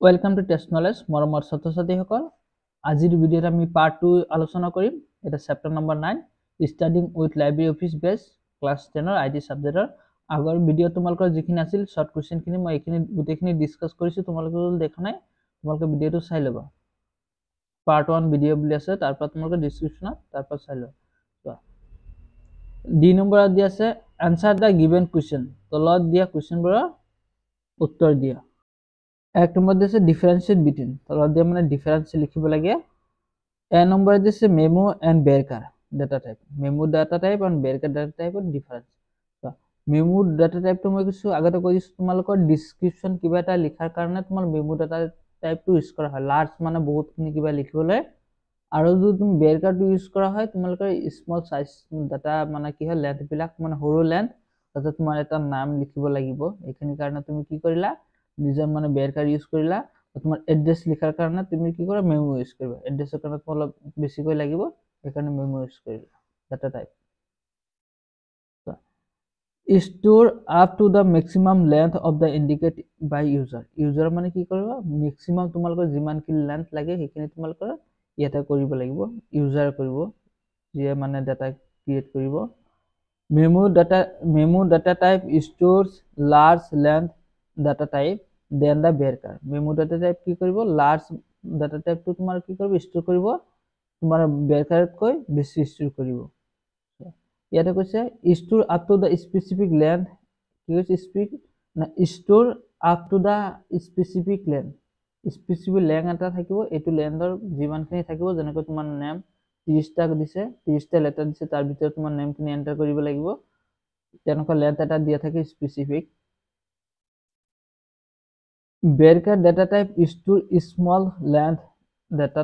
Welcome to test knowledge মৰমৰ ছাত্ৰ ছাত্ৰীসকল আজিৰ ভিডিঅ'ত আমি পাৰ্ট 2 আলোচনা কৰিম এটা chapter number 9 studying with library office base class 10 ৰ আইটি সাবজেক্টৰ আগৰ ভিডিঅ' তোমালোকৰ যিখিনি আছিল শৰ্ট কোৱেশ্চনখিনি মই এইখিনি গুটেখিনি ডিসকাস কৰিছো তোমালোকে দেখা নাই তোমালোকে ভিডিঅ'টো চাই লবা পাৰ্ট 1 ভিডিঅ' বুলি আছে তাৰ পৰা তোমালোকে ডেসক্ৰিপচনত তাৰ পৰা চাই লবা ডি নম্বৰত দিয়া আছে আনসাৰ দা গিভেন কোৱেশ্চন তলত দিয়া কোৱেশ্চনবোৰৰ উত্তৰ দিয়া এক নম্বৰ দিছে ডিফাৰেন্সিয়েট বিটুইন তলত দিয়া মানে ডিফাৰেন্স লিখিব লাগে এ নম্বৰ দিছে memo and varchar data type memo data type and varchar ডাটা টাইপৰ ডিফাৰেন্স মেমো ডাটা টাইপটো মই কিছু আগতে কৈছো তোমালোকৰ ডেসক্ৰিপচন কিবা এটা লিখাৰ কাৰণে তোমাৰ মেমো ডাটা টাইপটো ইউজ কৰা হয় লাৰ্জ মানে বহুতখিনি কিবা লিখিবলৈ আৰু যদি তুমি বেৰকাৰটো ইউজ কৰা হয় তোমালোকৰ স্মল সাইজ ডাটা মানে কি হয় লেন্থ বিলাক মানে সৰু লেন্থ তাতে তোমাৰ এটা নাম লিখিব লাগিব এইখিনি কাৰণে তুমি কি কৰিলা নিজৰ মানে বেৰকাৰ ইউজ কৰিলা তোমাৰ এড্ৰেছ লিখাৰ কাৰণে তুমি কি কৰা মেমো ইউজ কৰিবা এড্ৰেছৰ কাৰণে অলপ বেছিকৈ লাগিব সেইকাৰণে মেমো ইউজ কৰিলা data type store up to the maximum length of the indicate by user মানে কি কৰিবা maximum তোমালোকৰ যিমান কি লেন্থ লাগে সেইখিনি তোমালোকৰ ইয়াতে কৰিব লাগিব ইউজাৰ কৰিব যে মানে ডাটা ক্ৰিয়েট কৰিব memo data type stores large length data type then the bearcar memo data type কি কৰিব large data type to তোমাৰ কি কৰিব স্টোৰ কৰিব তোমাৰ bearcar কৈ বেছি স্টোৰ কৰিব ইয়াতে কৈছে store up to the specific length কি কৈছে স্পিক না store up to the specific length এটা থাকিব এটো লেন্থৰ যিমানখিনি থাকিব যেনেকৈ তোমাৰ নাম 30 টা দিছে 30 টা লেটাৰ দিছে তাৰ ভিতৰত তোমাৰ নামখিনি এন্টাৰ কৰিব লাগিব তেনেকৈ লেন্থ এটা দিয়া থাকে specific bearcar data type store small length data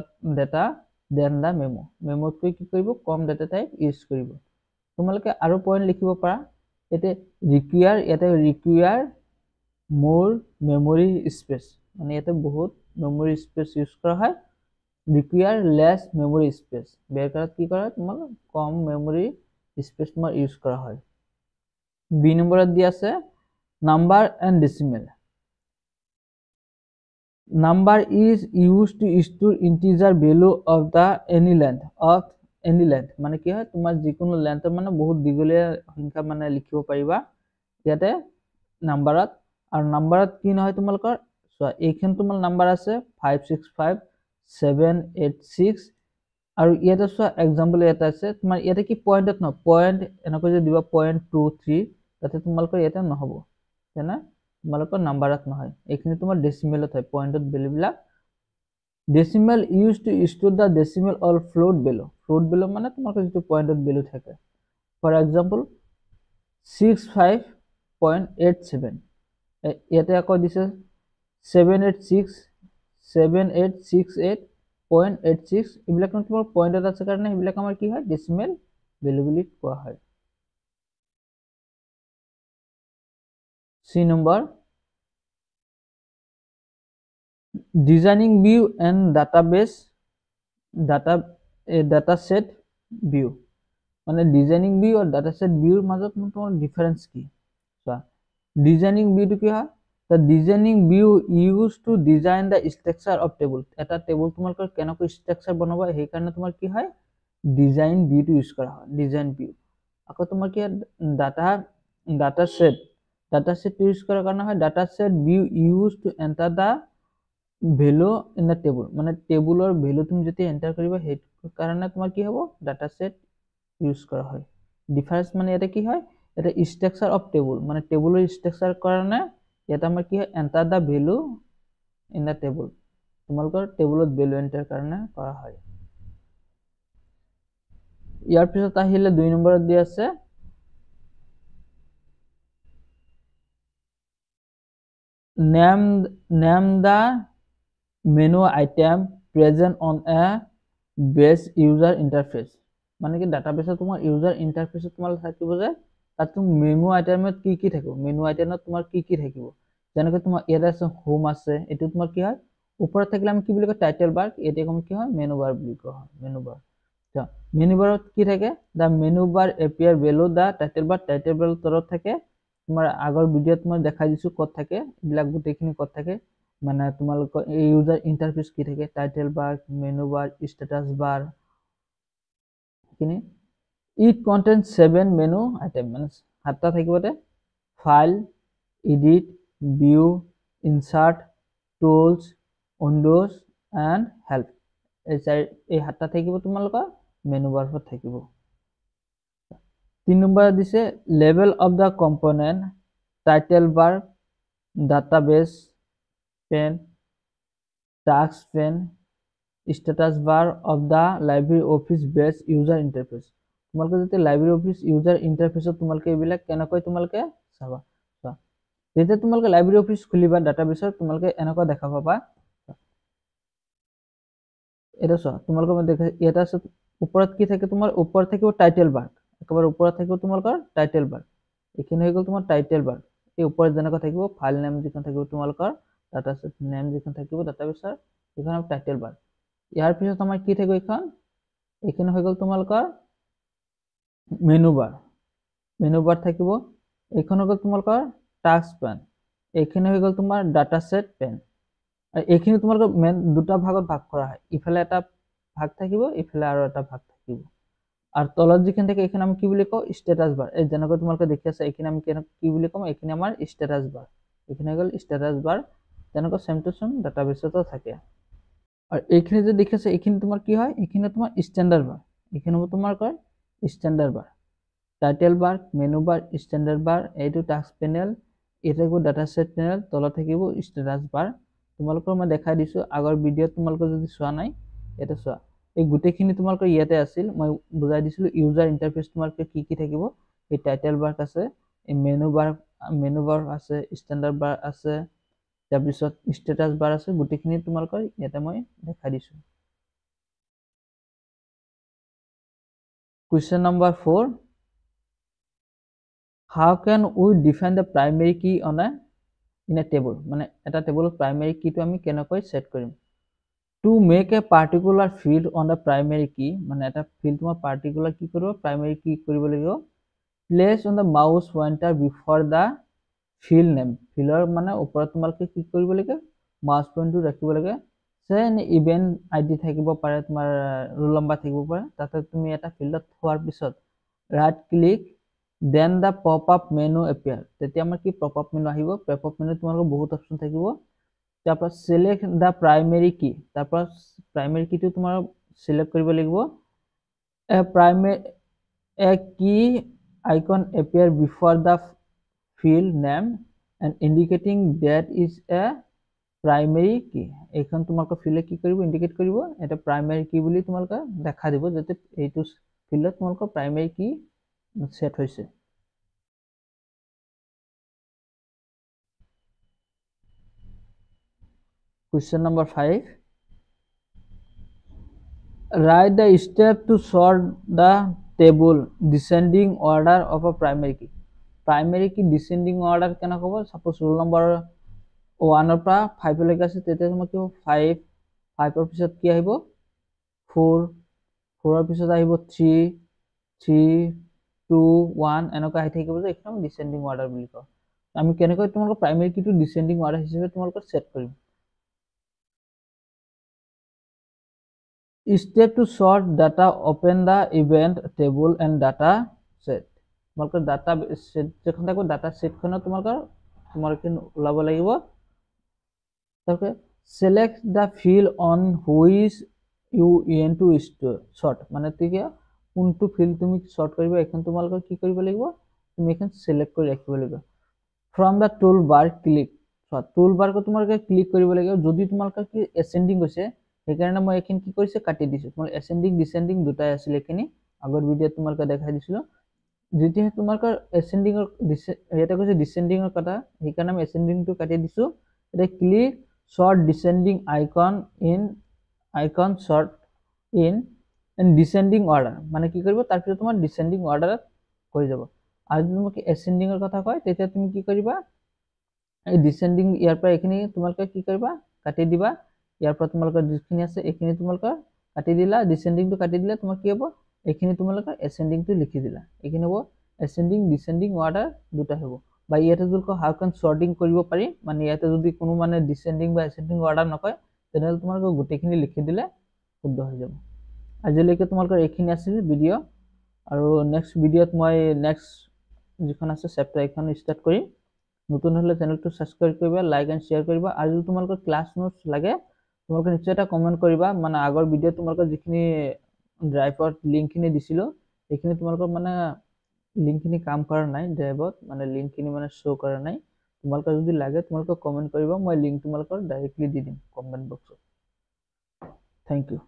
than the memo কৈ কি কৰিব কম data type ইউজ কৰিব তোমালোকে আৰু পইণ্ট লিখিব পাৰা এতে require more memory space মানে এতে বহুত memory space ইউজ কৰা হয় require less memory space bearcar কি কৰা তোমাৰ কম memory space তোমাৰ ইউজ কৰা হয় বি নম্বৰত দিয়া আছে number and decimal number is used to store integer value of the any length মানে কি হয় তোমাৰ যিকোনো লেন্থৰ মানে বহুত দীঘলীয়া সংখ্যা মানে লিখিব পাৰিবা ইয়াতে নাম্বাৰত আৰু নাম্বাৰত কি নহয় তোমালোকৰ সো এইখন তোমাৰ নাম্বাৰ আছে 565 786 আৰু ইয়াতে সো एग्जांपल এটা আছে তোমাৰ ইয়াতে কি পয়েন্টত ন পয়েন্ট এনেকৈ যে দিবা 0.23 তাতে তোমালোকৰ ইয়াতে নহব জানা তোমালোকৰ নাম্বাৰত নহয় এইখিনি তোমাৰ ডেসিমেলত হয় পয়েন্টত ভ্যালু বিলাক decimal use to store the decimal or float value মানে তোমালোকৰ যেটো পয়েন্টত ভ্যালু থাকে ফৰ एग्जांपल 65.87 ইয়াতে আকৌ দিছে 7868.86 এইবিলাক তোমাৰ পয়েন্টত আছে কাৰণে এইবিলাক আমাৰ কি হয় ডেসিমেল ভ্যালু বুলি কোৱা হয় C number designing view and database data set view মানে ডিজাইনিং ভিউ আৰু ডাটা সেট ভিউৰ মাজত তোমাৰ ডিফাৰেন্স কি চোৱা ডিজাইনিং ভিউটো কি হয় the designing view used to design the structure of table এটা টেবল তোমালোকৰ কেনেকৈ স্ট্ৰাকচাৰ বনাবা সেই কাৰণে তোমাৰ কি হয় ডিজাইন ভিউটো ইউজ কৰা হয় ডিজাইন ভিউ আকৌ তোমাৰ কি ডাটা সেট ইউজ কৰাৰ কাৰণে হয় data set view used to enter the value in the table মানে টেবুলৰ ভ্যালু তুমি যেতিয়া এন্টাৰ কৰিবা সেই কাৰণে তোমাৰ কি হ'ব ডাটা সেট ইউজ কৰা হয় ডিফাৰেন্স মানে এটা কি হয় এটা স্ট্ৰাকচাৰ অফ টেবল মানে টেবুলৰ স্ট্ৰাকচাৰ কাৰণে এটা আমাৰ কি হয় enter da value in the table তোমালোকৰ টেবুলত ভ্যালু এন্টাৰ কাৰণে কৰা হয় ইয়াৰ পিছত আহিলে 2 নম্বৰত দি আছে name the menu item present on a base user interface মানে কি ডাটাবেসত তোমাৰ ইউজাৰ ইন্টাৰফেসত তোমাৰ থাকিব যে তাত মেনু আইটেমত কি থাকিব মেনু আইটেমত তোমাৰ কি থাকিব যেনেকৈ তোমাৰ ইয়াত আছে হোম আছে এটো তোমাৰ কি হয় ওপৰত থাকিলে আমি কি বুলি কয় টাইটেল বাৰ এতে কম কি হয় মেনু বাৰ বুলি কোৱা হয় মেনু বাৰ যা মেনু বাৰত কি থাকে দা মেনু বাৰ এপিয়াৰ বেলো দা টাইটেল বাৰ তলত থাকে তোমাৰ আগৰ ভিডিঅত মই দেখাই দিছো কত থাকে ইবিলাক গুটেখিনি কত থাকে মানে তোমালোকৰ এই ইউজাৰ ইন্টাৰফেস কি থাকে title bar menu bar status bar কিনি ইট কন্টেন্ট 7 মেনু আইটেম মানে সাতটা থাকিবতে file edit view insert tools windows and help এই সাতটা থাকিব তোমালোকৰ মেনু বাৰত থাকিব 3 নম্বৰ দিছে level of the component title bar database pane task pane status bar of the library office base user interface তোমালোকে যদি লাইব্ৰেৰী অফিস ইউজাৰ ইন্টাৰফেসত তোমালোকে এইবিলাক কেনেকৈ তোমালোকে চাবা যেতিয়া তোমালোকে লাইব্ৰেৰী অফিস খুলিবা ডাটাবেসত তোমালোকে এনেকৈ দেখা পাবা এটা চোৱা তোমালোকে মই দেখা এটা আছে ওপৰত কি থাকে তোমাৰ ওপৰত থাকিব টাইটেল বাৰ একেবাৰে ওপৰত থাকিব তোমালোকৰ টাইটেল বাৰ এখানে হৈ গল তোমাৰ টাইটেল বাৰ এই ওপৰত যেনেকৈ থাকিব ফাইল নেম যিখন থাকিব তোমালোকৰ ডাটাবেস নেম যিখন থাকিব ডাটাবেসৰ এখানে টাইটেল বাৰ ইয়াৰ পিছত আমাৰ কি থাকিব এখানে হৈ গল তোমালোকৰ মেনু বাৰ থাকিব এখন হৈ গল তোমালোকৰ টাস্ক পেন এখানে হৈ গল তোমাৰ ডাটা সেট পেন আৰ এখানে তোমালোকৰ মেন দুটা ভাগত ভাগ কৰা হয় ইফালে এটা ভাগ থাকিব ইফালে আৰু এটা ভাগ থাকিব আৰ তলত যিখন থাকে এখানে আমি কি বুলি কও স্ট্যাটাস বাৰ এই যেনেকৈ তোমালোকে দেখি আছে এখানে আমি কি বুলি কম এখানে আমাৰ স্ট্যাটাস বাৰ এখানে হৈ গল স্ট্যাটাস বাৰ যেনেকৈ সেম টু সেম ডাটাবেসতো থাকে আর এখানে যে দেখি আছে এখানে তোমার কি হয় এখানে তোমার স্ট্যান্ডার্ড বার এখানে তোমার কয় standard bar title bar menu bar standard bar এইটো টাস্ক প্যানেল এটা কো ডাটা সেট প্যানেল তলত থাকিব স্ট্যাটাস বার তোমালোকৰ মই দেখাই দিছো আগৰ ভিডিঅ তোমালোকৰ যদি চোৱা নাই এটা চোৱা এই গুটেখিনি তোমালোকৰ ইয়াতে আছিল মই বুজাই দিছিলো ইউজাৰ ইন্টাৰফেস তোমালোকে কি থাকিব এই টাইটেল বাৰ আছে এই মেনু বাৰ আছে স্ট্যান্ডাৰ্ড বাৰ আছে তাৰপিছত স্ট্যাটাস বাৰ আছে গুটেখিনি তোমালোকৰ ইয়াতে মই দেখাই দিছো question number 4 how can we define the primary key on a in a table মানে এটা টেবলত primary key টো আমি কেনেকৈ সেট কৰিম to make a particular field on the primary key মানে এটা field তোমাৰ particular কি কৰিব primary key কৰিব লাগিব place on the mouse pointer before the field name fieldৰ মানে ওপৰত তোমালোকে কি কৰিব লাগে mouse pointer ৰাখিব লাগে সেন ইভেন্ট আইডি থাকিব পাৰে তোমাৰ ৰোল নম্বৰ থাকিব পাৰে তাতে তুমি এটা ফিল্ডত থোৱাৰ পিছত ৰাইট ক্লিক দেন দা পপ আপ মেনু এপিয়াৰ তেতিয়া আমাৰ কি পপ আপ মেনু আহিব পপ আপ মেনু তোমালোকৰ বহুত অপচন থাকিব তাৰপৰা সিলেক্ট দা প্ৰাইমেৰী কি তাৰপৰা প্ৰাইমেৰী কিটো তোমাৰ সিলেক্ট কৰিব লাগিব a key icon appear before the field name and indicating that is a primary key এখন তোমালোকৰ ফিল্ডে কি কৰিব ইন্ডিকেট কৰিব এটা প্ৰাইমেৰী কি বুলি তোমালোকে দেখা দিব যাতে এইটো ফিল্ডত তোমালোকৰ প্ৰাইমেৰী কি সেট হৈছে question number 5 write the step to sort the table descending order of a primary key descending order কেনে হ'ব suppose roll number 1 ৰ পৰা 5 লৈকে আছে তেতিয়া তোমাৰ কি 5 ৰ পিছত কি আহিব 4 4 ৰ পিছত আহিব 3 2 1 এনেকৈ আহি থাকিব যে একদম ডিসেন্ডিং অৰ্ডাৰ বুলি কয় আমি কেনেকৈ তোমালোকৰ প্ৰাইমেৰী কিটো ডিসেন্ডিং অৰ্ডাৰ হিচাপে তোমালোকৰ সেট কৰিম step to sort data open the event table and data set তোমালোকৰ ডাটা সেট যেখন থাকো ডাটা সেটখনত তোমালোকে ওলাব লাগিব তারপরে select the field on which you want to sort মানে তুমি কোনটো ফিল্ড তুমি সর্ট কৰিবা এখন তোমালোকৰ কি কৰিব লাগিব তুমি এখন সিলেক্ট কৰি ৰাখিব লাগিব from the toolbar click toolbar কো তোমালোকে ক্লিক কৰিব লাগিব যদি তোমালোকৰ কি ascending হৈছে সেইকাৰণে মই এখন কি কৰিছে কাটি দিছো তোমাল ascending descending দুটাই আছিল এখিনি আগৰ ভিডিঅ তোমালোকে দেখাই দিছিলো যেতিয়া তোমালোকৰ ascending এটা কৈছে descending ৰ কথা সেইকাৰণে আমি ascending টো কাটি দিছো এটা click sort descending icon sort in and descending order মানে কি কৰিব তাৰ পিছত তোমাৰ descending order হৈ যাব আৰু যদি মোক ascending ৰ কথা কয় তেতিয়া তুমি কি কৰিবা এই descending ইয়াৰ পৰা এখিনি তোমালোকে কি কৰিবা কাটি দিবা ইয়াৰ পৰা তোমালোকৰ যিখিনি আছে এখিনি তোমালোকৰ কাটি দিলা descending টো কাটি দিলে তোমাৰ কি হ'ব এখিনি তোমালোকৰ ascending টো লিখি দিলা এখিনি হ'ব ascending descending order দুটা হ'ব বা ইয়াতে তোমালোকক হাউ কেন সৰ্টিং কৰিব পাৰি, মানে ইয়াতে যদি কোনো মানে ডিসেন্ডিং বা এসেন্ডিং অৰ্ডাৰ নকয় তেনেহ'লে তোমালোকক গোটেইখিনি লিখি দিলে শুদ্ধ হৈ যাব। আজিলৈকে তোমালোকৰ এইখিনি আছিল ভিডিঅ', আৰু নেক্সট ভিডিঅ'ত মই নেক্সট যিখন আছে চেপ্টাৰ এইখন ষ্টাৰ্ট কৰিম। নতুন হলে চেনেলটো সাবস্ক্ৰাইব কৰিবা, লাইক এণ্ড শ্বেয়াৰ কৰিবা, আৰু যদি তোমালোকৰ ক্লাছ নোটছ লাগে তোমালোকে নিশ্চয় এটা কমেণ্ট কৰিবা। মানে আগৰ ভিডিঅ'ত তোমালোকৰ যিখিনি ড্ৰাইভত লিংকখিনি দিছিলোঁ সেইখিনি তোমালোকৰ মানে লিংকখিনি কাম কৰা নাই, ড্ৰাইভত মানে লিংকখিনি মানে শ্ব' কৰা নাই। তোমালোকৰ যদি লাগে তোমালোকে কমেণ্ট কৰিবা, মই লিংক তোমালোকৰ ডাইৰেক্টলি দি দিম কমেণ্ট বক্সত। Thank U.